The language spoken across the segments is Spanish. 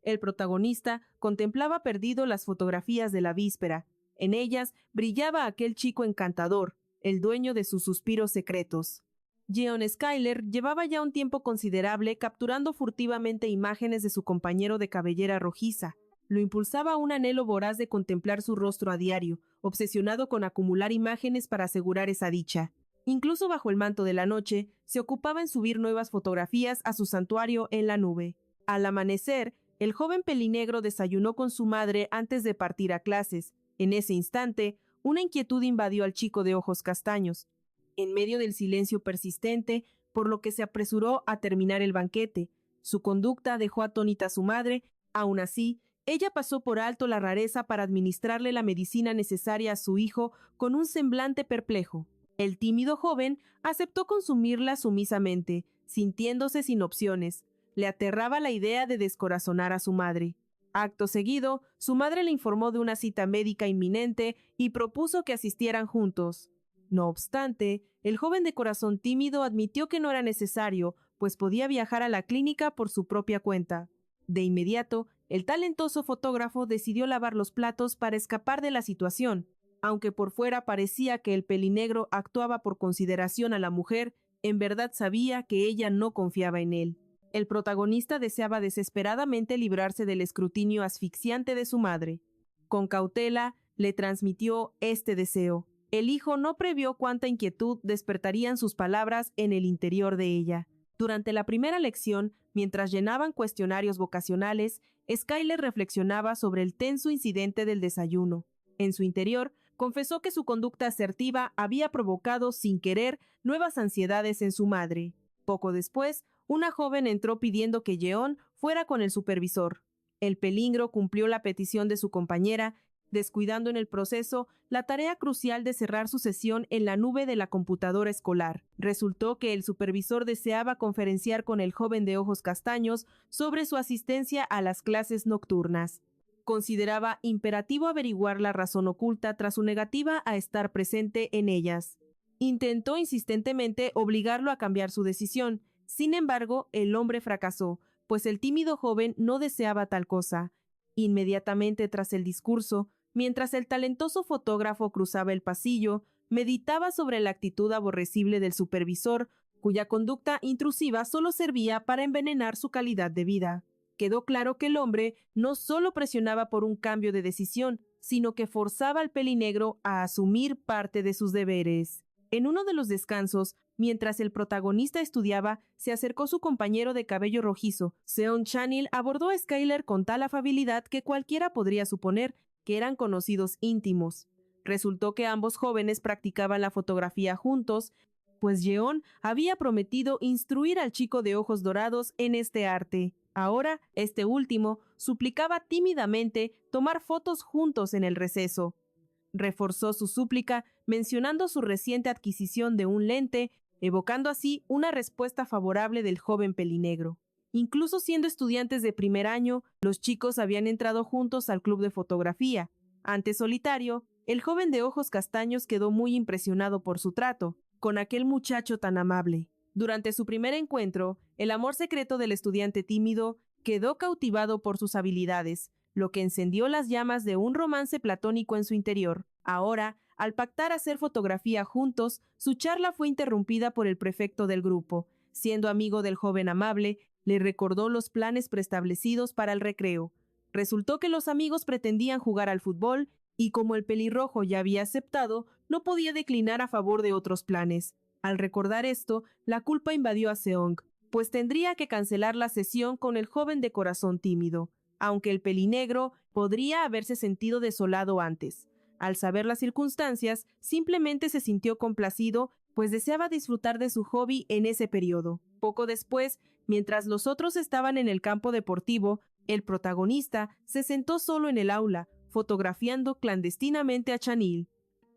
El protagonista contemplaba perdido las fotografías de la víspera. En ellas brillaba aquel chico encantador, el dueño de sus suspiros secretos. Jeon Skyler llevaba ya un tiempo considerable capturando furtivamente imágenes de su compañero de cabellera rojiza. Lo impulsaba un anhelo voraz de contemplar su rostro a diario, obsesionado con acumular imágenes para asegurar esa dicha. Incluso bajo el manto de la noche, se ocupaba en subir nuevas fotografías a su santuario en la nube. Al amanecer, el joven pelinegro desayunó con su madre antes de partir a clases. En ese instante, una inquietud invadió al chico de ojos castaños. En medio del silencio persistente, por lo que se apresuró a terminar el banquete. Su conducta dejó atónita a su madre. Aún así, ella pasó por alto la rareza para administrarle la medicina necesaria a su hijo con un semblante perplejo. El tímido joven aceptó consumirla sumisamente, sintiéndose sin opciones. Le aterraba la idea de descorazonar a su madre. Acto seguido, su madre le informó de una cita médica inminente y propuso que asistieran juntos. No obstante, el joven de corazón tímido admitió que no era necesario, pues podía viajar a la clínica por su propia cuenta. De inmediato, el talentoso fotógrafo decidió lavar los platos para escapar de la situación. Aunque por fuera parecía que el pelinegro actuaba por consideración a la mujer, en verdad sabía que ella no confiaba en él. El protagonista deseaba desesperadamente librarse del escrutinio asfixiante de su madre. Con cautela, le transmitió este deseo. El hijo no previó cuánta inquietud despertarían sus palabras en el interior de ella. Durante la primera lección, mientras llenaban cuestionarios vocacionales, Skyler reflexionaba sobre el tenso incidente del desayuno. En su interior, confesó que su conducta asertiva había provocado, sin querer, nuevas ansiedades en su madre. Poco después, una joven entró pidiendo que Jeon fuera con el supervisor. El peligro cumplió la petición de su compañera, descuidando en el proceso la tarea crucial de cerrar su sesión en la nube de la computadora escolar. Resultó que el supervisor deseaba conferenciar con el joven de ojos castaños sobre su asistencia a las clases nocturnas. Consideraba imperativo averiguar la razón oculta tras su negativa a estar presente en ellas. Intentó insistentemente obligarlo a cambiar su decisión. Sin embargo, el hombre fracasó, pues el tímido joven no deseaba tal cosa. Inmediatamente tras el discurso, mientras el talentoso fotógrafo cruzaba el pasillo, meditaba sobre la actitud aborrecible del supervisor, cuya conducta intrusiva solo servía para envenenar su calidad de vida. Quedó claro que el hombre no solo presionaba por un cambio de decisión, sino que forzaba al pelinegro a asumir parte de sus deberes. En uno de los descansos, mientras el protagonista estudiaba, se acercó su compañero de cabello rojizo. Seon Chanil abordó a Skyler con tal afabilidad que cualquiera podría suponer que eran conocidos íntimos. Resultó que ambos jóvenes practicaban la fotografía juntos, pues Jeon había prometido instruir al chico de ojos dorados en este arte. Ahora, este último suplicaba tímidamente tomar fotos juntos en el receso. Reforzó su súplica mencionando su reciente adquisición de un lente, evocando así una respuesta favorable del joven pelinegro. Incluso siendo estudiantes de primer año, los chicos habían entrado juntos al club de fotografía. Antes solitario, el joven de ojos castaños quedó muy impresionado por su trato con aquel muchacho tan amable. Durante su primer encuentro, el amor secreto del estudiante tímido quedó cautivado por sus habilidades, lo que encendió las llamas de un romance platónico en su interior. Ahora, al pactar hacer fotografía juntos, su charla fue interrumpida por el prefecto del grupo. Siendo amigo del joven amable, le recordó los planes preestablecidos para el recreo. Resultó que los amigos pretendían jugar al fútbol y como el pelirrojo ya había aceptado, no podía declinar a favor de otros planes. Al recordar esto, la culpa invadió a Seong, pues tendría que cancelar la sesión con el joven de corazón tímido, aunque el pelinegro podría haberse sentido desolado antes. Al saber las circunstancias, simplemente se sintió complacido, pues deseaba disfrutar de su hobby en ese periodo. Poco después, mientras los otros estaban en el campo deportivo, el protagonista se sentó solo en el aula, fotografiando clandestinamente a Chanil.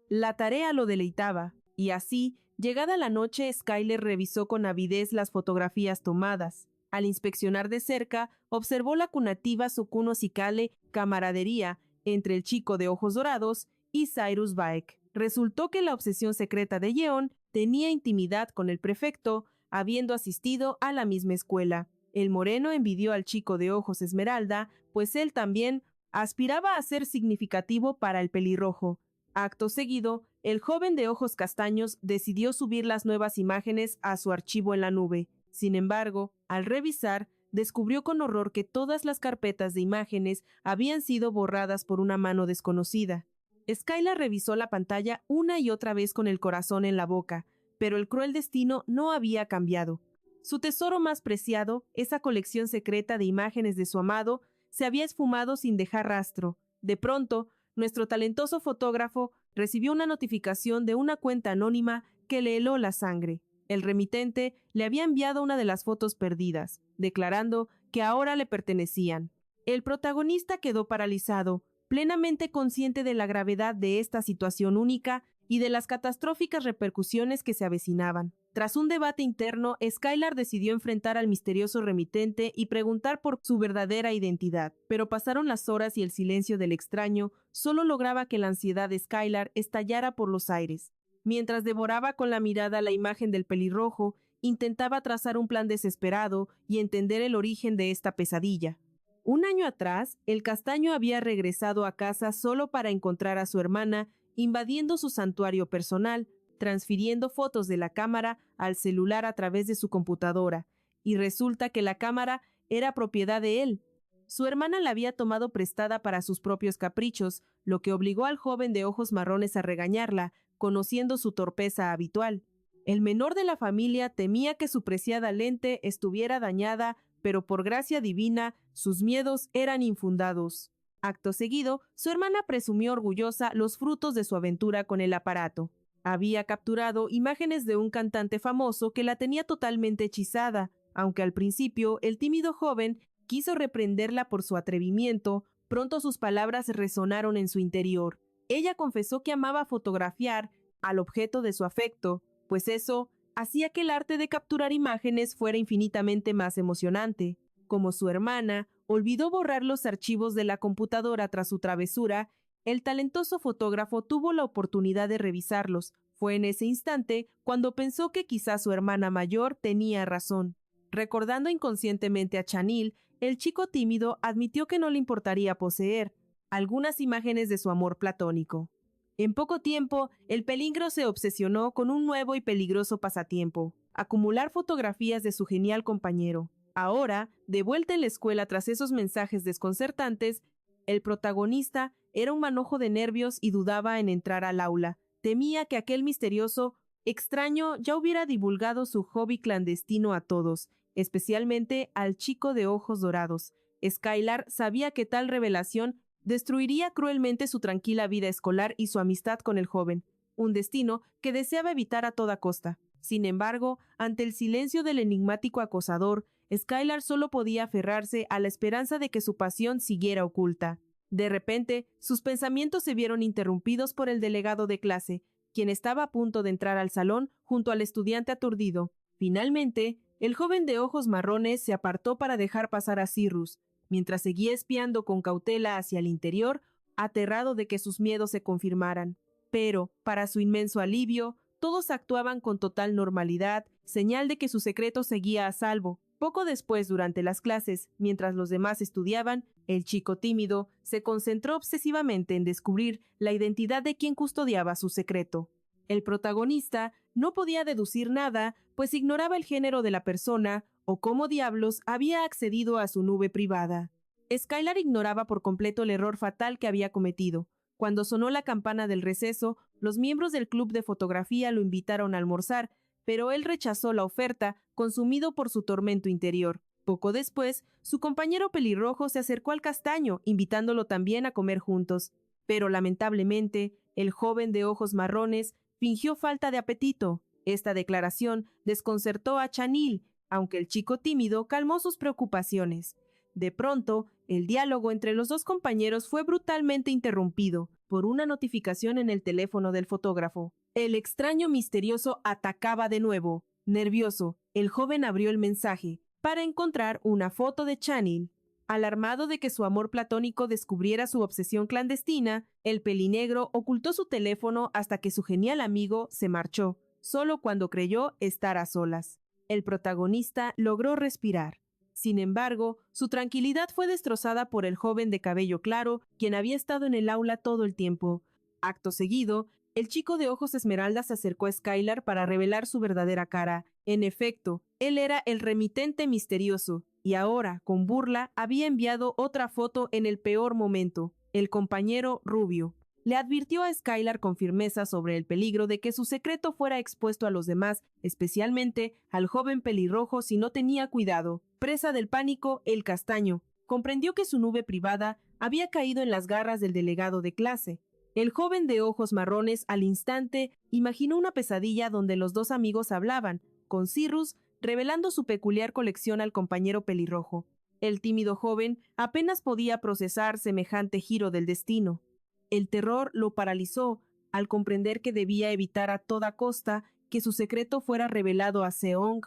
La tarea lo deleitaba, y así, llegada la noche, Skyler revisó con avidez las fotografías tomadas. Al inspeccionar de cerca, observó la cunativa Sukuno Sikale camaradería entre el chico de ojos dorados y Cyrus Baek. Resultó que la obsesión secreta de Yeon tenía intimidad con el prefecto, habiendo asistido a la misma escuela. El moreno envidió al chico de ojos esmeralda, pues él también aspiraba a ser significativo para el pelirrojo. Acto seguido, el joven de ojos castaños decidió subir las nuevas imágenes a su archivo en la nube. Sin embargo, al revisar, descubrió con horror que todas las carpetas de imágenes habían sido borradas por una mano desconocida. Skylar revisó la pantalla una y otra vez con el corazón en la boca, pero el cruel destino no había cambiado. Su tesoro más preciado, esa colección secreta de imágenes de su amado, se había esfumado sin dejar rastro. De pronto, nuestro talentoso fotógrafo recibió una notificación de una cuenta anónima que le heló la sangre. El remitente le había enviado una de las fotos perdidas, declarando que ahora le pertenecían. El protagonista quedó paralizado, plenamente consciente de la gravedad de esta situación única y de las catastróficas repercusiones que se avecinaban. Tras un debate interno, Skylar decidió enfrentar al misterioso remitente y preguntar por su verdadera identidad, pero pasaron las horas y el silencio del extraño solo lograba que la ansiedad de Skylar estallara por los aires. Mientras devoraba con la mirada la imagen del pelirrojo, intentaba trazar un plan desesperado y entender el origen de esta pesadilla. Un año atrás, el castaño había regresado a casa solo para encontrar a su hermana invadiendo su santuario personal, transfiriendo fotos de la cámara al celular a través de su computadora, y resulta que la cámara era propiedad de él. Su hermana la había tomado prestada para sus propios caprichos, lo que obligó al joven de ojos marrones a regañarla, conociendo su torpeza habitual. El menor de la familia temía que su preciada lente estuviera dañada, pero por gracia divina, sus miedos eran infundados. Acto seguido, su hermana presumió orgullosa los frutos de su aventura con el aparato. Había capturado imágenes de un cantante famoso que la tenía totalmente hechizada, aunque al principio el tímido joven quiso reprenderla por su atrevimiento, pronto sus palabras resonaron en su interior. Ella confesó que amaba fotografiar al objeto de su afecto, pues eso hacía que el arte de capturar imágenes fuera infinitamente más emocionante. Como su hermana olvidó borrar los archivos de la computadora tras su travesura, el talentoso fotógrafo tuvo la oportunidad de revisarlos. Fue en ese instante cuando pensó que quizás su hermana mayor tenía razón. Recordando inconscientemente a Chanil, el chico tímido admitió que no le importaría poseer algunas imágenes de su amor platónico. En poco tiempo, el pelígrafo se obsesionó con un nuevo y peligroso pasatiempo: acumular fotografías de su genial compañero. Ahora, de vuelta en la escuela tras esos mensajes desconcertantes, el protagonista era un manojo de nervios y dudaba en entrar al aula. Temía que aquel misterioso extraño ya hubiera divulgado su hobby clandestino a todos, especialmente al chico de ojos dorados. Skylar sabía que tal revelación destruiría cruelmente su tranquila vida escolar y su amistad con el joven, un destino que deseaba evitar a toda costa. Sin embargo, ante el silencio del enigmático acosador, Skylar solo podía aferrarse a la esperanza de que su pasión siguiera oculta. De repente, sus pensamientos se vieron interrumpidos por el delegado de clase, quien estaba a punto de entrar al salón junto al estudiante aturdido. Finalmente, el joven de ojos marrones se apartó para dejar pasar a Cyrus, mientras seguía espiando con cautela hacia el interior, aterrado de que sus miedos se confirmaran. Pero, para su inmenso alivio, todos actuaban con total normalidad, señal de que su secreto seguía a salvo. Poco después, durante las clases, mientras los demás estudiaban, el chico tímido se concentró obsesivamente en descubrir la identidad de quien custodiaba su secreto. El protagonista no podía deducir nada, pues ignoraba el género de la persona o cómo diablos había accedido a su nube privada. Skylar ignoraba por completo el error fatal que había cometido. Cuando sonó la campana del receso, los miembros del club de fotografía lo invitaron a almorzar, pero él rechazó la oferta, consumido por su tormento interior. Poco después, su compañero pelirrojo se acercó al castaño, invitándolo también a comer juntos. Pero lamentablemente, el joven de ojos marrones fingió falta de apetito. Esta declaración desconcertó a Chanil, aunque el chico tímido calmó sus preocupaciones. De pronto, el diálogo entre los dos compañeros fue brutalmente interrumpido por una notificación en el teléfono del fotógrafo. El extraño misterioso atacaba de nuevo. Nervioso, el joven abrió el mensaje para encontrar una foto de Chanil. Alarmado de que su amor platónico descubriera su obsesión clandestina, el pelinegro ocultó su teléfono hasta que su genial amigo se marchó, solo cuando creyó estar a solas. El protagonista logró respirar. Sin embargo, su tranquilidad fue destrozada por el joven de cabello claro, quien había estado en el aula todo el tiempo. Acto seguido, el chico de ojos esmeralda se acercó a Skylar para revelar su verdadera cara. En efecto, él era el remitente misterioso, y ahora, con burla, había enviado otra foto en el peor momento, el compañero rubio. Le advirtió a Skylar con firmeza sobre el peligro de que su secreto fuera expuesto a los demás, especialmente al joven pelirrojo si no tenía cuidado. Presa del pánico, el castaño comprendió que su nube privada había caído en las garras del delegado de clase. El joven de ojos marrones al instante imaginó una pesadilla donde los dos amigos hablaban, con Cyrus revelando su peculiar colección al compañero pelirrojo. El tímido joven apenas podía procesar semejante giro del destino. El terror lo paralizó al comprender que debía evitar a toda costa que su secreto fuera revelado a Seong.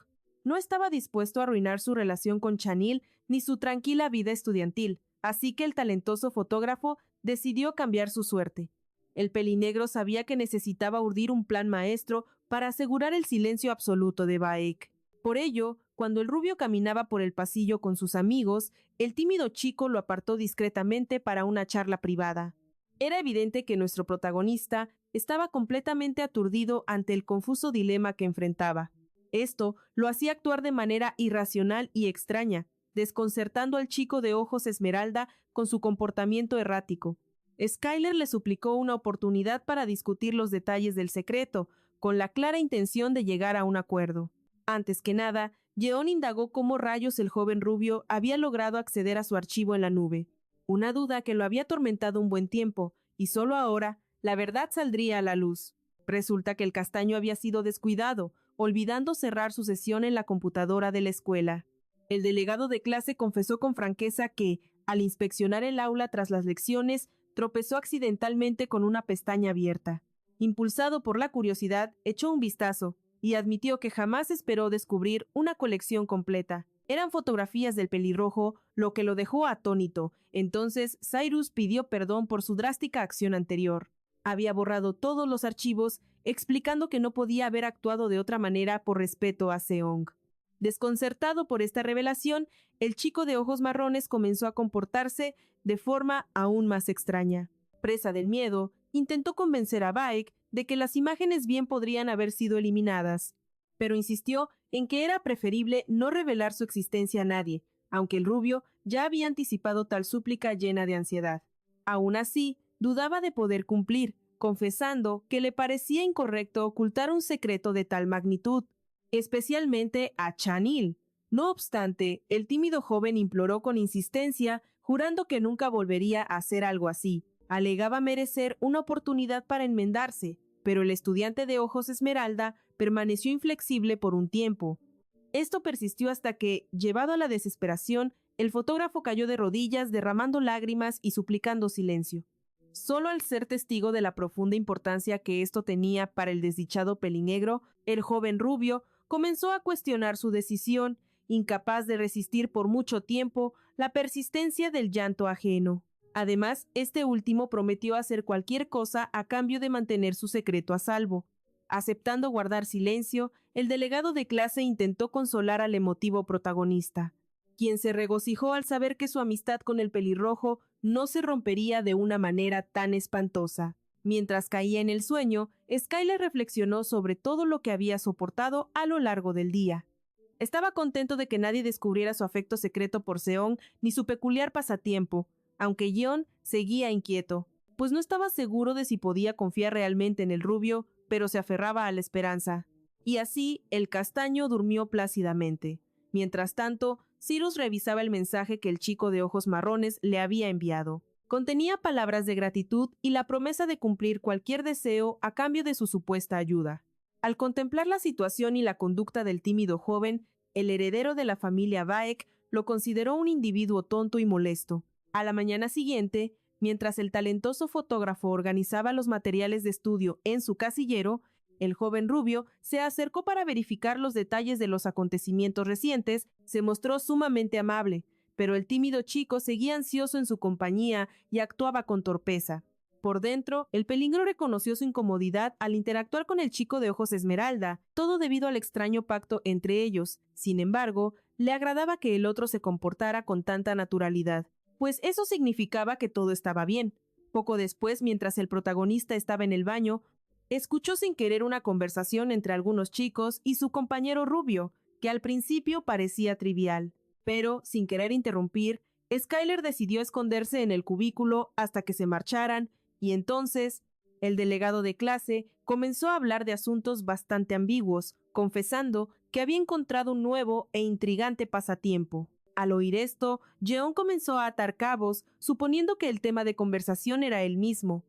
No estaba dispuesto a arruinar su relación con Chanil ni su tranquila vida estudiantil, así que el talentoso fotógrafo decidió cambiar su suerte. El pelinegro sabía que necesitaba urdir un plan maestro para asegurar el silencio absoluto de Baek. Por ello, cuando el rubio caminaba por el pasillo con sus amigos, el tímido chico lo apartó discretamente para una charla privada. Era evidente que nuestro protagonista estaba completamente aturdido ante el confuso dilema que enfrentaba. Esto lo hacía actuar de manera irracional y extraña, desconcertando al chico de ojos esmeralda con su comportamiento errático. Skylar le suplicó una oportunidad para discutir los detalles del secreto, con la clara intención de llegar a un acuerdo. Antes que nada, Yeon indagó cómo rayos el joven rubio había logrado acceder a su archivo en la nube. Una duda que lo había atormentado un buen tiempo, y solo ahora la verdad saldría a la luz. Resulta que el castaño había sido descuidado, olvidando cerrar su sesión en la computadora de la escuela. El delegado de clase confesó con franqueza que, al inspeccionar el aula tras las lecciones, tropezó accidentalmente con una pestaña abierta. Impulsado por la curiosidad, echó un vistazo y admitió que jamás esperó descubrir una colección completa. Eran fotografías del pelirrojo, lo que lo dejó atónito. Entonces Cyrus pidió perdón por su drástica acción anterior. Había borrado todos los archivos, explicando que no podía haber actuado de otra manera por respeto a Seong. Desconcertado por esta revelación, el chico de ojos marrones comenzó a comportarse de forma aún más extraña. Presa del miedo, intentó convencer a Baek de que las imágenes bien podrían haber sido eliminadas, pero insistió en que era preferible no revelar su existencia a nadie, aunque el rubio ya había anticipado tal súplica llena de ansiedad. Aún así, dudaba de poder cumplir, confesando que le parecía incorrecto ocultar un secreto de tal magnitud, especialmente a Chanil. No obstante, el tímido joven imploró con insistencia, jurando que nunca volvería a hacer algo así. Alegaba merecer una oportunidad para enmendarse, pero el estudiante de ojos esmeralda permaneció inflexible por un tiempo. Esto persistió hasta que, llevado a la desesperación, el fotógrafo cayó de rodillas derramando lágrimas y suplicando silencio. Solo al ser testigo de la profunda importancia que esto tenía para el desdichado pelinegro, el joven rubio comenzó a cuestionar su decisión, incapaz de resistir por mucho tiempo la persistencia del llanto ajeno. Además, este último prometió hacer cualquier cosa a cambio de mantener su secreto a salvo. Aceptando guardar silencio, el delegado de clase intentó consolar al emotivo protagonista, quien se regocijó al saber que su amistad con el pelirrojo no se rompería de una manera tan espantosa. Mientras caía en el sueño, Skylar reflexionó sobre todo lo que había soportado a lo largo del día. Estaba contento de que nadie descubriera su afecto secreto por Seong ni su peculiar pasatiempo, aunque Yeon seguía inquieto, pues no estaba seguro de si podía confiar realmente en el rubio, pero se aferraba a la esperanza. Y así el castaño durmió plácidamente. Mientras tanto, Cyrus revisaba el mensaje que el chico de ojos marrones le había enviado. Contenía palabras de gratitud y la promesa de cumplir cualquier deseo a cambio de su supuesta ayuda. Al contemplar la situación y la conducta del tímido joven, el heredero de la familia Baek lo consideró un individuo tonto y molesto. A la mañana siguiente, mientras el talentoso fotógrafo organizaba los materiales de estudio en su casillero, el joven rubio se acercó para verificar los detalles de los acontecimientos recientes. Se mostró sumamente amable, pero el tímido chico seguía ansioso en su compañía y actuaba con torpeza. Por dentro, el peligro reconoció su incomodidad al interactuar con el chico de ojos esmeralda, todo debido al extraño pacto entre ellos. Sin embargo, le agradaba que el otro se comportara con tanta naturalidad, pues eso significaba que todo estaba bien. Poco después, mientras el protagonista estaba en el baño, escuchó sin querer una conversación entre algunos chicos y su compañero rubio, que al principio parecía trivial. Pero, sin querer interrumpir, Skyler decidió esconderse en el cubículo hasta que se marcharan, y entonces el delegado de clase comenzó a hablar de asuntos bastante ambiguos, confesando que había encontrado un nuevo e intrigante pasatiempo. Al oír esto, Jeon comenzó a atar cabos, suponiendo que el tema de conversación era él mismo.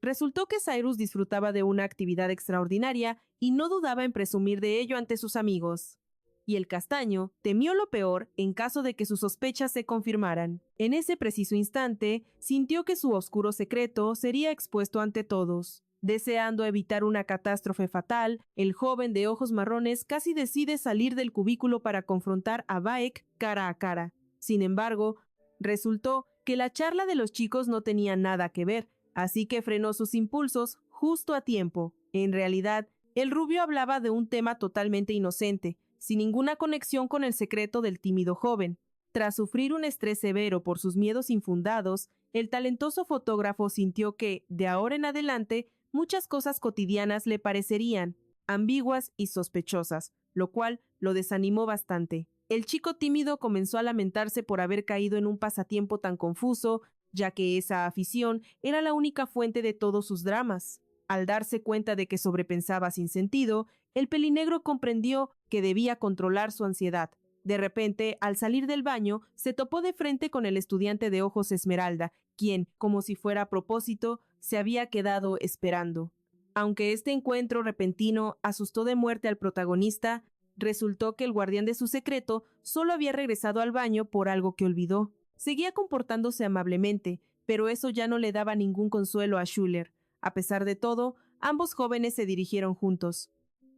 Resultó que Cyrus disfrutaba de una actividad extraordinaria y no dudaba en presumir de ello ante sus amigos. Y el castaño temió lo peor en caso de que sus sospechas se confirmaran. En ese preciso instante, sintió que su oscuro secreto sería expuesto ante todos. Deseando evitar una catástrofe fatal, el joven de ojos marrones casi decide salir del cubículo para confrontar a Baek cara a cara. Sin embargo, resultó que la charla de los chicos no tenía nada que ver, así que frenó sus impulsos justo a tiempo. En realidad, el rubio hablaba de un tema totalmente inocente, sin ninguna conexión con el secreto del tímido joven. Tras sufrir un estrés severo por sus miedos infundados, el talentoso fotógrafo sintió que, de ahora en adelante, muchas cosas cotidianas le parecerían ambiguas y sospechosas, lo cual lo desanimó bastante. El chico tímido comenzó a lamentarse por haber caído en un pasatiempo tan confuso, ya que esa afición era la única fuente de todos sus dramas. Al darse cuenta de que sobrepensaba sin sentido, el pelinegro comprendió que debía controlar su ansiedad. De repente, al salir del baño, se topó de frente con el estudiante de ojos esmeralda, quien, como si fuera a propósito, se había quedado esperando. Aunque este encuentro repentino asustó de muerte al protagonista, resultó que el guardián de su secreto solo había regresado al baño por algo que olvidó. Seguía comportándose amablemente, pero eso ya no le daba ningún consuelo a Schuller. A pesar de todo, ambos jóvenes se dirigieron juntos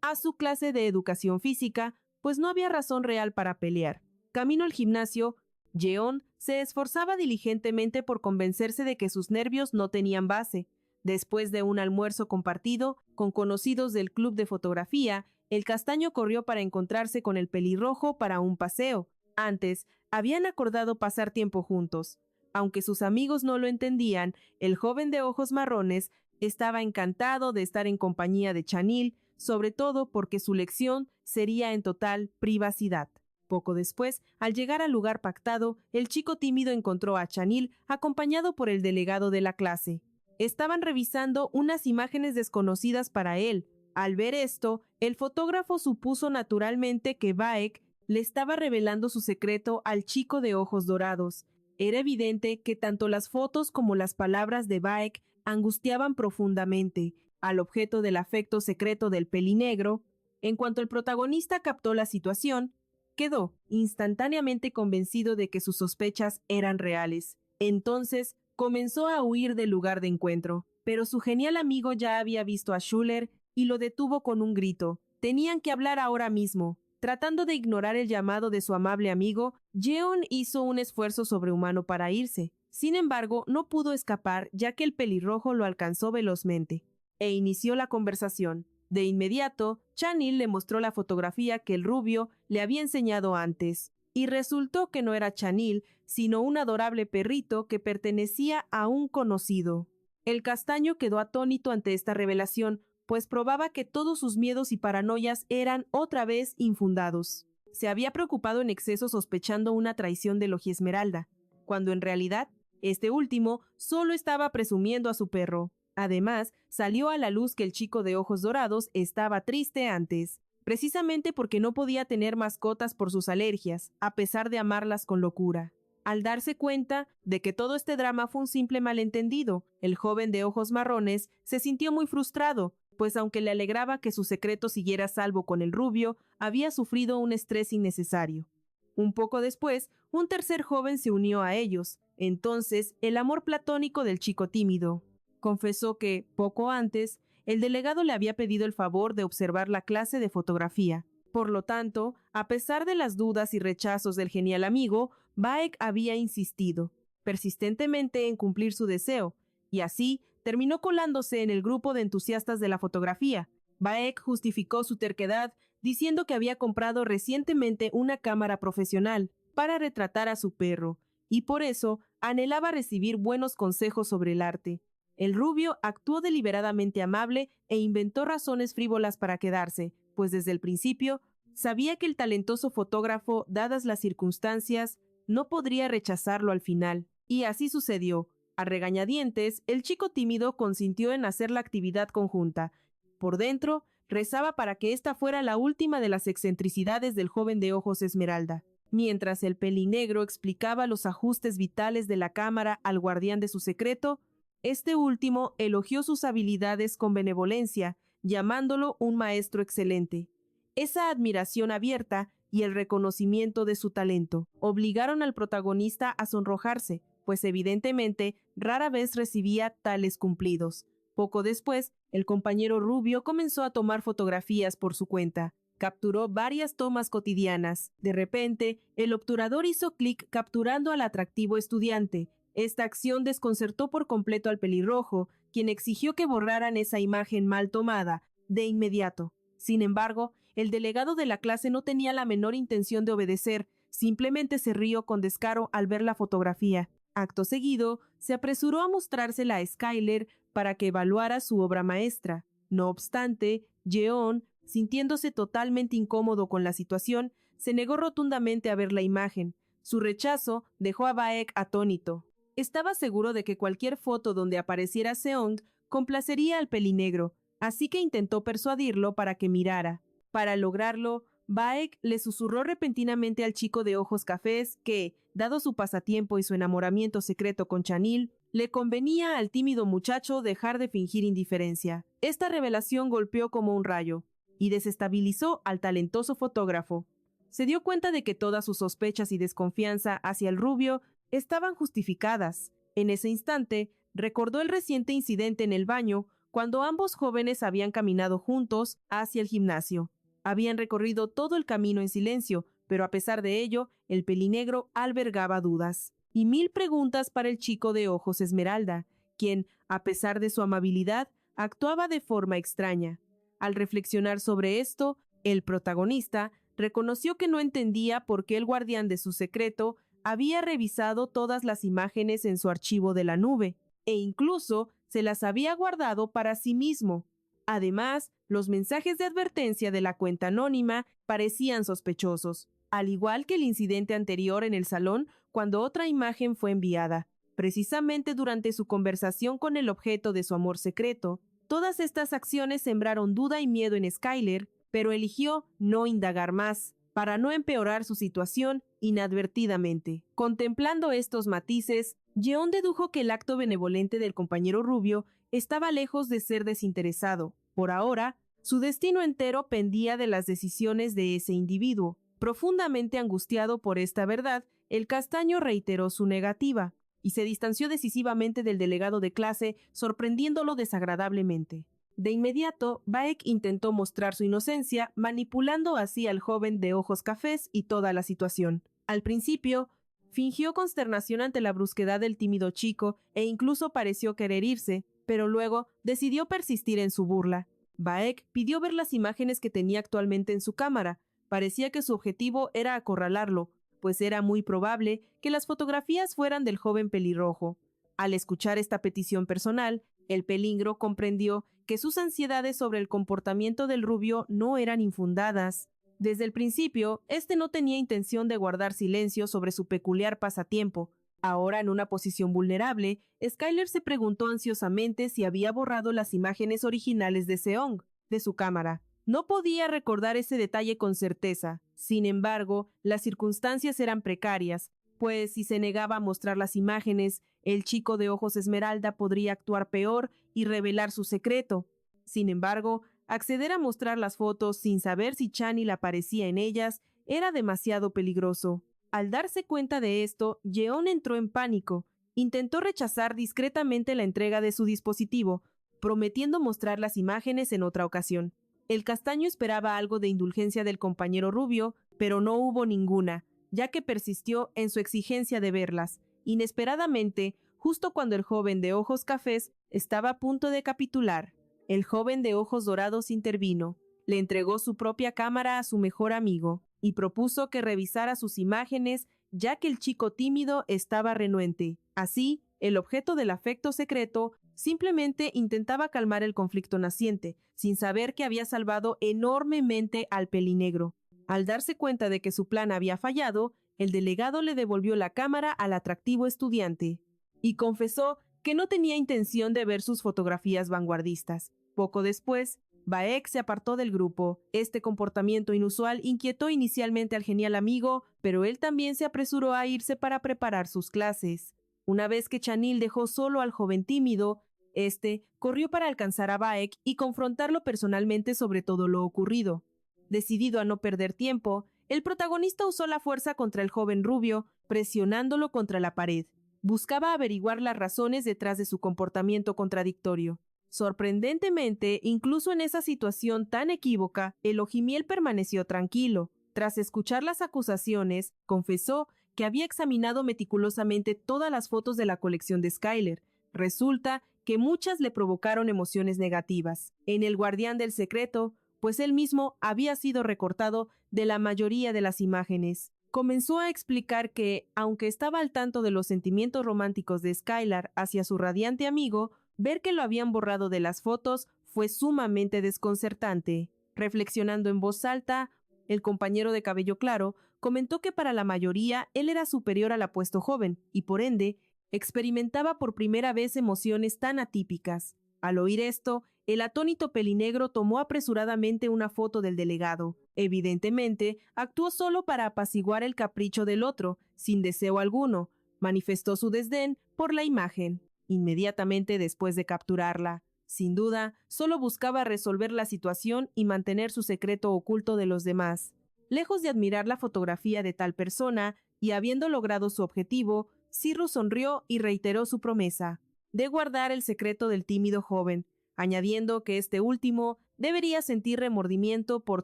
a su clase de educación física, pues no había razón real para pelear. Camino al gimnasio, Jeon se esforzaba diligentemente por convencerse de que sus nervios no tenían base. Después de un almuerzo compartido con conocidos del club de fotografía, el castaño corrió para encontrarse con el pelirrojo para un paseo. Antes, habían acordado pasar tiempo juntos. Aunque sus amigos no lo entendían, el joven de ojos marrones estaba encantado de estar en compañía de Chanil, sobre todo porque su lección sería en total privacidad. Poco después, al llegar al lugar pactado, el chico tímido encontró a Chanil acompañado por el delegado de la clase. Estaban revisando unas imágenes desconocidas para él. Al ver esto, el fotógrafo supuso naturalmente que Baek le estaba revelando su secreto al chico de ojos dorados. Era evidente que tanto las fotos como las palabras de Baek angustiaban profundamente al objeto del afecto secreto del pelinegro. En cuanto el protagonista captó la situación, quedó instantáneamente convencido de que sus sospechas eran reales. Entonces comenzó a huir del lugar de encuentro, pero su genial amigo ya había visto a Schuller y lo detuvo con un grito. Tenían que hablar ahora mismo. Tratando de ignorar el llamado de su amable amigo, Jeon hizo un esfuerzo sobrehumano para irse. Sin embargo, no pudo escapar ya que el pelirrojo lo alcanzó velozmente e inició la conversación. De inmediato, Chanil le mostró la fotografía que el rubio le había enseñado antes, y resultó que no era Chanil, sino un adorable perrito que pertenecía a un conocido. El castaño quedó atónito ante esta revelación, pues probaba que todos sus miedos y paranoias eran otra vez infundados. Se había preocupado en exceso sospechando una traición de Esmeralda, cuando en realidad este último solo estaba presumiendo a su perro. Además, salió a la luz que el chico de ojos dorados estaba triste antes, precisamente porque no podía tener mascotas por sus alergias, a pesar de amarlas con locura. Al darse cuenta de que todo este drama fue un simple malentendido, el joven de ojos marrones se sintió muy frustrado, pues aunque le alegraba que su secreto siguiera a salvo con el rubio, había sufrido un estrés innecesario. Un poco después, un tercer joven se unió a ellos. Entonces, el amor platónico del chico tímido. Confesó que, poco antes, el delegado le había pedido el favor de observar la clase de fotografía. Por lo tanto, a pesar de las dudas y rechazos del genial amigo, Baek había insistido persistentemente en cumplir su deseo, y así terminó colándose en el grupo de entusiastas de la fotografía. Baek justificó su terquedad diciendo que había comprado recientemente una cámara profesional para retratar a su perro, y por eso anhelaba recibir buenos consejos sobre el arte. El rubio actuó deliberadamente amable e inventó razones frívolas para quedarse, pues desde el principio sabía que el talentoso fotógrafo, dadas las circunstancias, no podría rechazarlo al final. Y así sucedió. A regañadientes, el chico tímido consintió en hacer la actividad conjunta. Por dentro, rezaba para que esta fuera la última de las excentricidades del joven de ojos esmeralda. Mientras el pelinegro explicaba los ajustes vitales de la cámara al guardián de su secreto, este último elogió sus habilidades con benevolencia, llamándolo un maestro excelente. Esa admiración abierta y el reconocimiento de su talento obligaron al protagonista a sonrojarse, pues evidentemente rara vez recibía tales cumplidos. Poco después, el compañero rubio comenzó a tomar fotografías por su cuenta. Capturó varias tomas cotidianas. De repente, el obturador hizo clic capturando al atractivo estudiante. Esta acción desconcertó por completo al pelirrojo, quien exigió que borraran esa imagen mal tomada de inmediato. Sin embargo, el delegado de la clase no tenía la menor intención de obedecer, simplemente se rió con descaro al ver la fotografía. Acto seguido, se apresuró a mostrársela a Skyler para que evaluara su obra maestra. No obstante, Jeon, sintiéndose totalmente incómodo con la situación, se negó rotundamente a ver la imagen. Su rechazo dejó a Baek atónito. Estaba seguro de que cualquier foto donde apareciera Seong complacería al pelinegro, así que intentó persuadirlo para que mirara. Para lograrlo, Baek le susurró repentinamente al chico de ojos cafés que, dado su pasatiempo y su enamoramiento secreto con Chanil, le convenía al tímido muchacho dejar de fingir indiferencia. Esta revelación golpeó como un rayo y desestabilizó al talentoso fotógrafo. Se dio cuenta de que todas sus sospechas y desconfianza hacia el rubio estaban justificadas. En ese instante, recordó el reciente incidente en el baño cuando ambos jóvenes habían caminado juntos hacia el gimnasio. Habían recorrido todo el camino en silencio, pero a pesar de ello, el pelinegro albergaba dudas y 1000 preguntas para el chico de ojos esmeralda, quien, a pesar de su amabilidad, actuaba de forma extraña. Al reflexionar sobre esto, el protagonista reconoció que no entendía por qué el guardián de su secreto había revisado todas las imágenes en su archivo de la nube, e incluso se las había guardado para sí mismo. Además, los mensajes de advertencia de la cuenta anónima parecían sospechosos, al igual que el incidente anterior en el salón cuando otra imagen fue enviada. Precisamente durante su conversación con el objeto de su amor secreto, todas estas acciones sembraron duda y miedo en Skyler, pero eligió no indagar más, para no empeorar su situación inadvertidamente. Contemplando estos matices, Jeon dedujo que el acto benevolente del compañero rubio estaba lejos de ser desinteresado. Por ahora, su destino entero pendía de las decisiones de ese individuo. Profundamente angustiado por esta verdad, el castaño reiteró su negativa y se distanció decisivamente del delegado de clase, sorprendiéndolo desagradablemente. De inmediato, Baek intentó mostrar su inocencia, manipulando así al joven de ojos cafés y toda la situación. Al principio, fingió consternación ante la brusquedad del tímido chico e incluso pareció querer irse, pero luego decidió persistir en su burla. Baek pidió ver las imágenes que tenía actualmente en su cámara. Parecía que su objetivo era acorralarlo, pues era muy probable que las fotografías fueran del joven pelirrojo. Al escuchar esta petición personal, el pelingro comprendió que sus ansiedades sobre el comportamiento del rubio no eran infundadas. Desde el principio, este no tenía intención de guardar silencio sobre su peculiar pasatiempo. Ahora, en una posición vulnerable, Skyler se preguntó ansiosamente si había borrado las imágenes originales de Seong, de su cámara. No podía recordar ese detalle con certeza. Sin embargo, las circunstancias eran precarias, pues si se negaba a mostrar las imágenes, el chico de ojos esmeralda podría actuar peor y revelar su secreto. Sin embargo, acceder a mostrar las fotos sin saber si Chanil aparecía en ellas era demasiado peligroso. Al darse cuenta de esto, Jeon entró en pánico. Intentó rechazar discretamente la entrega de su dispositivo, prometiendo mostrar las imágenes en otra ocasión. El castaño esperaba algo de indulgencia del compañero rubio, pero no hubo ninguna, ya que persistió en su exigencia de verlas. Inesperadamente, justo cuando el joven de ojos cafés estaba a punto de capitular, el joven de ojos dorados intervino. Le entregó su propia cámara a su mejor amigo y propuso que revisara sus imágenes, ya que el chico tímido estaba renuente. Así, el objeto del afecto secreto simplemente intentaba calmar el conflicto naciente, sin saber que había salvado enormemente al pelinegro. Al darse cuenta de que su plan había fallado, el delegado le devolvió la cámara al atractivo estudiante y confesó que no tenía intención de ver sus fotografías vanguardistas. Poco después, Baek se apartó del grupo. Este comportamiento inusual inquietó inicialmente al genial amigo, pero él también se apresuró a irse para preparar sus clases. Una vez que Chanil dejó solo al joven tímido, este corrió para alcanzar a Baek y confrontarlo personalmente sobre todo lo ocurrido. Decidido a no perder tiempo, el protagonista usó la fuerza contra el joven rubio, presionándolo contra la pared. Buscaba averiguar las razones detrás de su comportamiento contradictorio. Sorprendentemente, incluso en esa situación tan equívoca, el ojimiel permaneció tranquilo. Tras escuchar las acusaciones, confesó que había examinado meticulosamente todas las fotos de la colección de Skyler. Resulta que muchas le provocaron emociones negativas. En El Guardián del Secreto, pues él mismo había sido recortado de la mayoría de las imágenes. Comenzó a explicar que, aunque estaba al tanto de los sentimientos románticos de Skylar hacia su radiante amigo, ver que lo habían borrado de las fotos fue sumamente desconcertante. Reflexionando en voz alta, el compañero de cabello claro comentó que para la mayoría él era superior al apuesto joven y, por ende, experimentaba por primera vez emociones tan atípicas. Al oír esto, el atónito pelinegro tomó apresuradamente una foto del delegado. Evidentemente, actuó solo para apaciguar el capricho del otro, sin deseo alguno. Manifestó su desdén por la imagen inmediatamente después de capturarla. Sin duda, solo buscaba resolver la situación y mantener su secreto oculto de los demás. Lejos de admirar la fotografía de tal persona, y habiendo logrado su objetivo, Cyrus sonrió y reiteró su promesa de guardar el secreto del tímido joven, añadiendo que este último debería sentir remordimiento por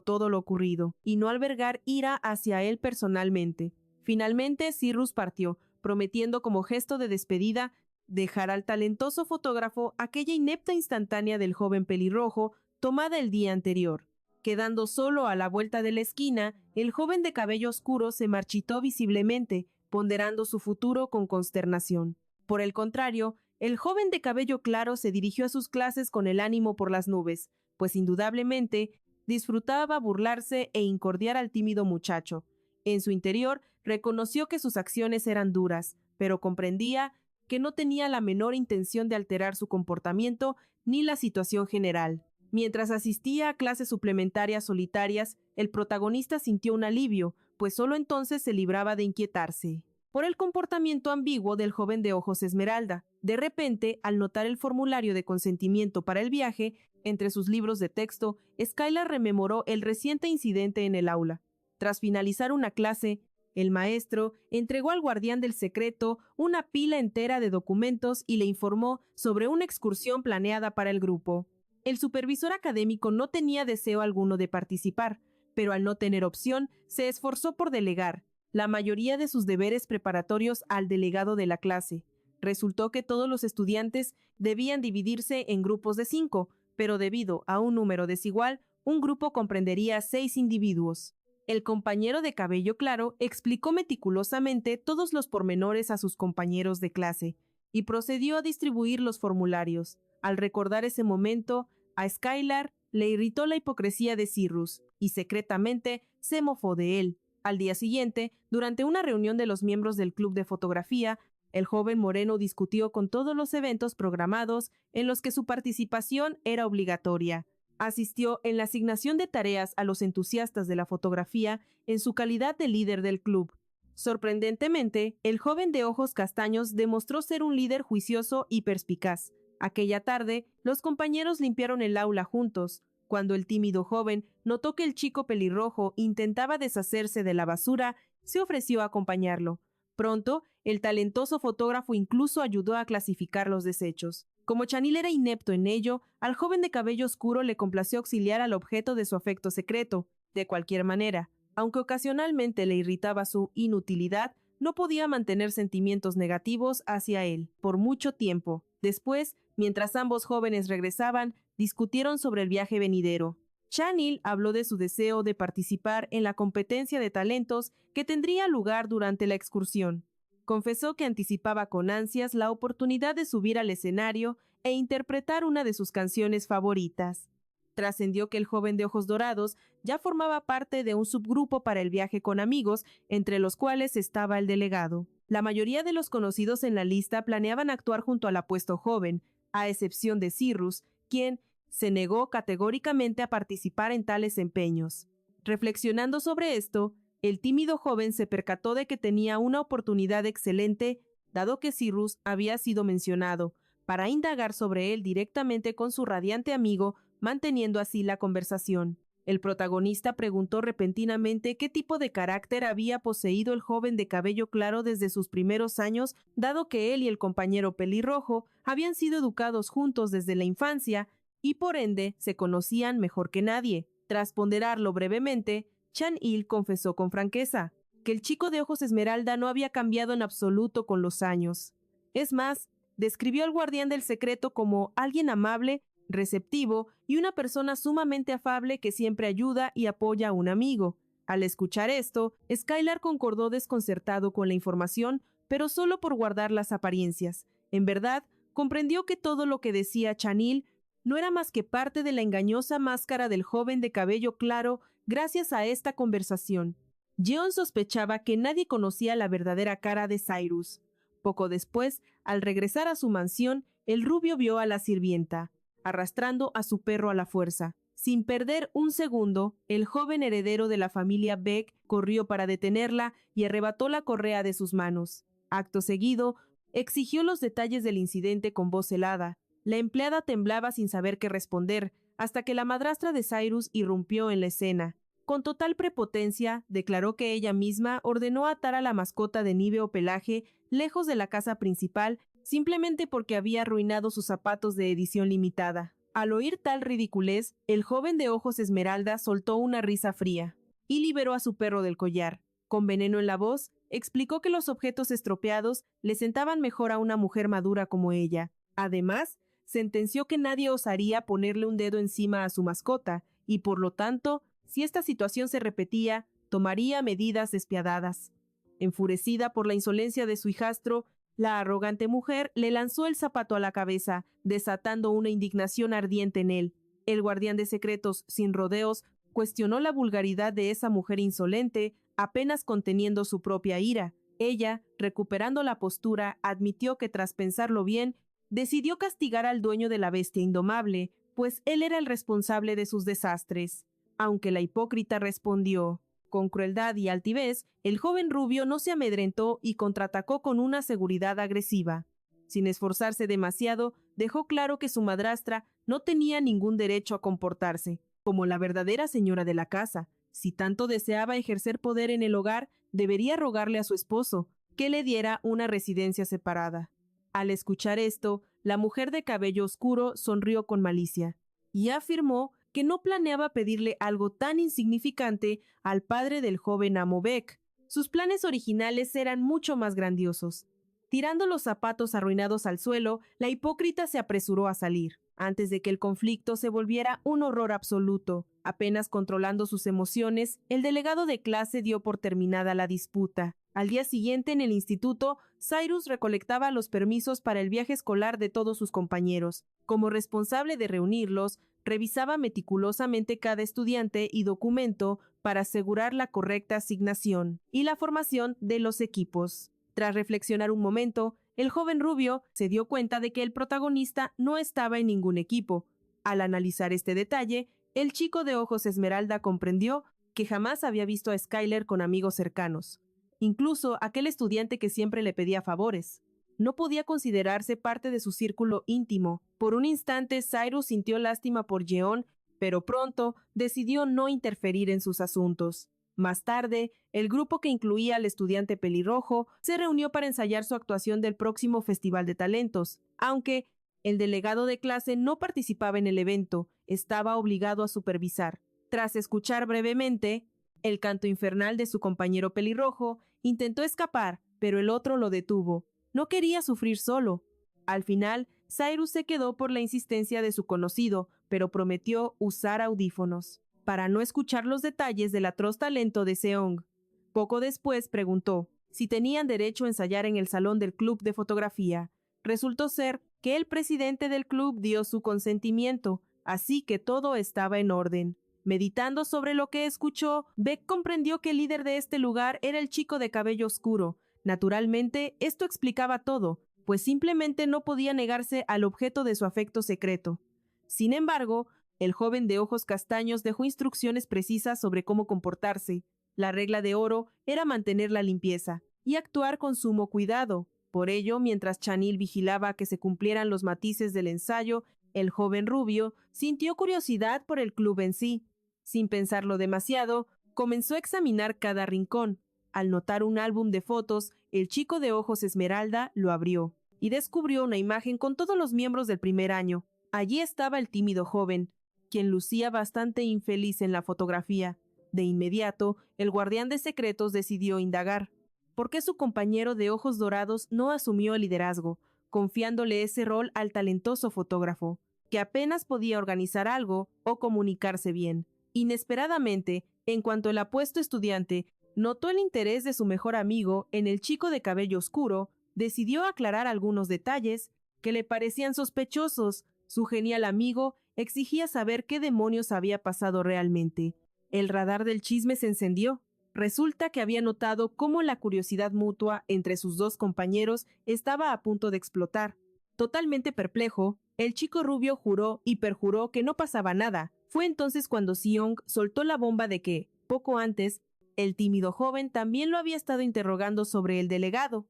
todo lo ocurrido y no albergar ira hacia él personalmente. Finalmente, Cyrus partió, prometiendo como gesto de despedida dejar al talentoso fotógrafo aquella inepta instantánea del joven pelirrojo tomada el día anterior. Quedando solo a la vuelta de la esquina, el joven de cabello oscuro se marchitó visiblemente, ponderando su futuro con consternación. Por el contrario, el joven de cabello claro se dirigió a sus clases con el ánimo por las nubes, pues indudablemente disfrutaba burlarse e incordiar al tímido muchacho. En su interior reconoció que sus acciones eran duras, pero comprendía que no tenía la menor intención de alterar su comportamiento ni la situación general. Mientras asistía a clases suplementarias solitarias, el protagonista sintió un alivio, pues solo entonces se libraba de inquietarse por el comportamiento ambiguo del joven de ojos esmeralda. De repente, al notar el formulario de consentimiento para el viaje, entre sus libros de texto, Skylar rememoró el reciente incidente en el aula. Tras finalizar una clase, el maestro entregó al guardián del secreto una pila entera de documentos y le informó sobre una excursión planeada para el grupo. El supervisor académico no tenía deseo alguno de participar, pero al no tener opción, se esforzó por delegar la mayoría de sus deberes preparatorios al delegado de la clase. Resultó que todos los estudiantes debían dividirse en grupos de 5, pero debido a un número desigual, un grupo comprendería 6 individuos. El compañero de cabello claro explicó meticulosamente todos los pormenores a sus compañeros de clase y procedió a distribuir los formularios. Al recordar ese momento, a Skylar le irritó la hipocresía de Cyrus y secretamente se mofó de él. Al día siguiente, durante una reunión de los miembros del club de fotografía, el joven moreno discutió con todos los eventos programados en los que su participación era obligatoria. Asistió en la asignación de tareas a los entusiastas de la fotografía en su calidad de líder del club. Sorprendentemente, el joven de ojos castaños demostró ser un líder juicioso y perspicaz. Aquella tarde, los compañeros limpiaron el aula juntos. Cuando el tímido joven notó que el chico pelirrojo intentaba deshacerse de la basura, se ofreció a acompañarlo. Pronto, el talentoso fotógrafo incluso ayudó a clasificar los desechos. Como Chanil era inepto en ello, al joven de cabello oscuro le complació auxiliar al objeto de su afecto secreto. De cualquier manera, aunque ocasionalmente le irritaba su inutilidad, no podía mantener sentimientos negativos hacia él por mucho tiempo. Después, mientras ambos jóvenes regresaban, discutieron sobre el viaje venidero. Chanil habló de su deseo de participar en la competencia de talentos que tendría lugar durante la excursión. Confesó que anticipaba con ansias la oportunidad de subir al escenario e interpretar una de sus canciones favoritas. Trascendió que el joven de ojos dorados ya formaba parte de un subgrupo para el viaje con amigos, entre los cuales estaba el delegado. La mayoría de los conocidos en la lista planeaban actuar junto al apuesto joven, a excepción de Cyrus, quien se negó categóricamente a participar en tales empeños. Reflexionando sobre esto, el tímido joven se percató de que tenía una oportunidad excelente, dado que Cyrus había sido mencionado, para indagar sobre él directamente con su radiante amigo, manteniendo así la conversación. El protagonista preguntó repentinamente qué tipo de carácter había poseído el joven de cabello claro desde sus primeros años, dado que él y el compañero pelirrojo habían sido educados juntos desde la infancia y por ende se conocían mejor que nadie. Tras ponderarlo brevemente, Chanil confesó con franqueza que el chico de ojos esmeralda no había cambiado en absoluto con los años. Es más, describió al guardián del secreto como alguien amable, receptivo y una persona sumamente afable que siempre ayuda y apoya a un amigo. Al escuchar esto, Skylar concordó desconcertado con la información, pero solo por guardar las apariencias. En verdad, comprendió que todo lo que decía Chanil no era más que parte de la engañosa máscara del joven de cabello claro gracias a esta conversación. Jeon sospechaba que nadie conocía la verdadera cara de Cyrus. Poco después, al regresar a su mansión, el rubio vio a la sirvienta, arrastrando a su perro a la fuerza. Sin perder un segundo, el joven heredero de la familia Beck corrió para detenerla y arrebató la correa de sus manos. Acto seguido, exigió los detalles del incidente con voz helada. La empleada temblaba sin saber qué responder, hasta que la madrastra de Cyrus irrumpió en la escena. Con total prepotencia, declaró que ella misma ordenó atar a la mascota de nieve o pelaje lejos de la casa principal simplemente porque había arruinado sus zapatos de edición limitada. Al oír tal ridiculez, el joven de ojos esmeralda soltó una risa fría y liberó a su perro del collar. Con veneno en la voz, explicó que los objetos estropeados le sentaban mejor a una mujer madura como ella. Además, sentenció que nadie osaría ponerle un dedo encima a su mascota y, por lo tanto, si esta situación se repetía, tomaría medidas despiadadas. Enfurecida por la insolencia de su hijastro, la arrogante mujer le lanzó el zapato a la cabeza, desatando una indignación ardiente en él. El guardián de secretos, sin rodeos, cuestionó la vulgaridad de esa mujer insolente, apenas conteniendo su propia ira. Ella, recuperando la postura, admitió que tras pensarlo bien, decidió castigar al dueño de la bestia indomable, pues él era el responsable de sus desastres. Aunque la hipócrita respondió con crueldad y altivez, el joven rubio no se amedrentó y contraatacó con una seguridad agresiva. Sin esforzarse demasiado, dejó claro que su madrastra no tenía ningún derecho a comportarse como la verdadera señora de la casa. Si tanto deseaba ejercer poder en el hogar, debería rogarle a su esposo que le diera una residencia separada. Al escuchar esto, la mujer de cabello oscuro sonrió con malicia y afirmó que no planeaba pedirle algo tan insignificante al padre del joven amo Beck. Sus planes originales eran mucho más grandiosos. Tirando los zapatos arruinados al suelo, la hipócrita se apresuró a salir, antes de que el conflicto se volviera un horror absoluto. Apenas controlando sus emociones, el delegado de clase dio por terminada la disputa. Al día siguiente, en el instituto, Cyrus recolectaba los permisos para el viaje escolar de todos sus compañeros. Como responsable de reunirlos, revisaba meticulosamente cada estudiante y documento para asegurar la correcta asignación y la formación de los equipos. Tras reflexionar un momento, el joven rubio se dio cuenta de que el protagonista no estaba en ningún equipo. Al analizar este detalle, el chico de ojos esmeralda comprendió que jamás había visto a Skylar con amigos cercanos. Incluso aquel estudiante que siempre le pedía favores no podía considerarse parte de su círculo íntimo. Por un instante, Cyrus sintió lástima por Jeon, pero pronto decidió no interferir en sus asuntos. Más tarde, el grupo que incluía al estudiante pelirrojo se reunió para ensayar su actuación del próximo Festival de Talentos. Aunque el delegado de clase no participaba en el evento, estaba obligado a supervisar. Tras escuchar brevemente el canto infernal de su compañero pelirrojo, intentó escapar, pero el otro lo detuvo. No quería sufrir solo. Al final, Cyrus se quedó por la insistencia de su conocido, pero prometió usar audífonos. para no escuchar los detalles del atroz talento de Seong. Poco después preguntó si tenían derecho a ensayar en el salón del club de fotografía. Resultó ser que el presidente del club dio su consentimiento, así que todo estaba en orden. Meditando sobre lo que escuchó, Beck comprendió que el líder de este lugar era el chico de cabello oscuro. Naturalmente, esto explicaba todo, pues simplemente no podía negarse al objeto de su afecto secreto. Sin embargo, el joven de ojos castaños dejó instrucciones precisas sobre cómo comportarse. La regla de oro era mantener la limpieza y actuar con sumo cuidado. Por ello, mientras Chanil vigilaba que se cumplieran los matices del ensayo, el joven rubio sintió curiosidad por el club en sí. Sin pensarlo demasiado, comenzó a examinar cada rincón. Al notar un álbum de fotos, el chico de ojos esmeralda lo abrió y descubrió una imagen con todos los miembros del primer año. Allí estaba el tímido joven, quien lucía bastante infeliz en la fotografía. De inmediato, el guardián de secretos decidió indagar. ¿Por qué su compañero de ojos dorados no asumió el liderazgo, confiándole ese rol al talentoso fotógrafo, que apenas podía organizar algo o comunicarse bien? Inesperadamente, en cuanto el apuesto estudiante notó el interés de su mejor amigo en el chico de cabello oscuro, decidió aclarar algunos detalles que le parecían sospechosos. Su genial amigo exigía saber qué demonios había pasado realmente. El radar del chisme se encendió. Resulta que había notado cómo la curiosidad mutua entre sus dos compañeros estaba a punto de explotar. Totalmente perplejo, el chico rubio juró y perjuró que no pasaba nada. Fue entonces cuando Seong soltó la bomba de que, poco antes, el tímido joven también lo había estado interrogando sobre el delegado.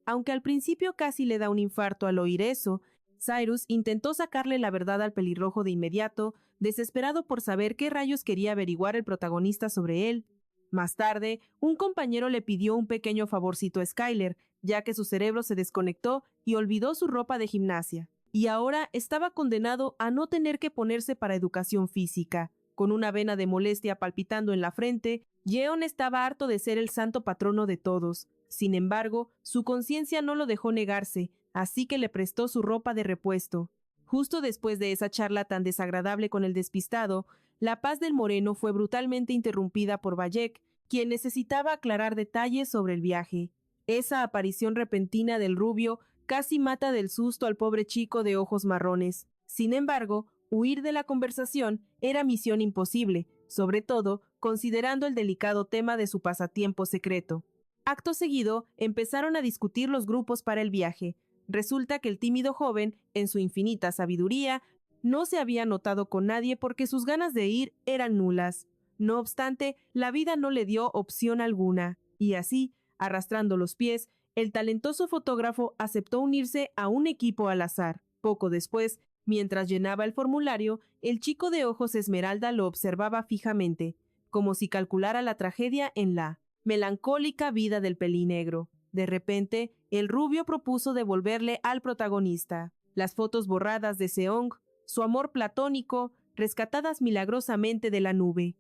Aunque al principio casi le da un infarto al oír eso, Cyrus intentó sacarle la verdad al pelirrojo de inmediato, desesperado por saber qué rayos quería averiguar el protagonista sobre él. Más tarde, un compañero le pidió un pequeño favorcito a Skyler, ya que su cerebro se desconectó y olvidó su ropa de gimnasia. Y ahora estaba condenado a no tener que ponerse para educación física. Con una vena de molestia palpitando en la frente, Yeon estaba harto de ser el santo patrono de todos. Sin embargo, su conciencia no lo dejó negarse, así que le prestó su ropa de repuesto. Justo después de esa charla tan desagradable con el despistado, la paz del moreno fue brutalmente interrumpida por Bayek, quien necesitaba aclarar detalles sobre el viaje. Esa aparición repentina del rubio casi mata del susto al pobre chico de ojos marrones. Sin embargo, huir de la conversación era misión imposible, sobre todo considerando el delicado tema de su pasatiempo secreto. Acto seguido, empezaron a discutir los grupos para el viaje. Resulta que el tímido joven, en su infinita sabiduría, no se había notado con nadie porque sus ganas de ir eran nulas. No obstante, la vida no le dio opción alguna, y así, arrastrando los pies, el talentoso fotógrafo aceptó unirse a un equipo al azar. Poco después, mientras llenaba el formulario, el chico de ojos esmeralda lo observaba fijamente, como si calculara la tragedia en la melancólica vida del pelinegro. De repente, el rubio propuso devolverle al protagonista las fotos borradas de Seong, su amor platónico, rescatadas milagrosamente de la nube.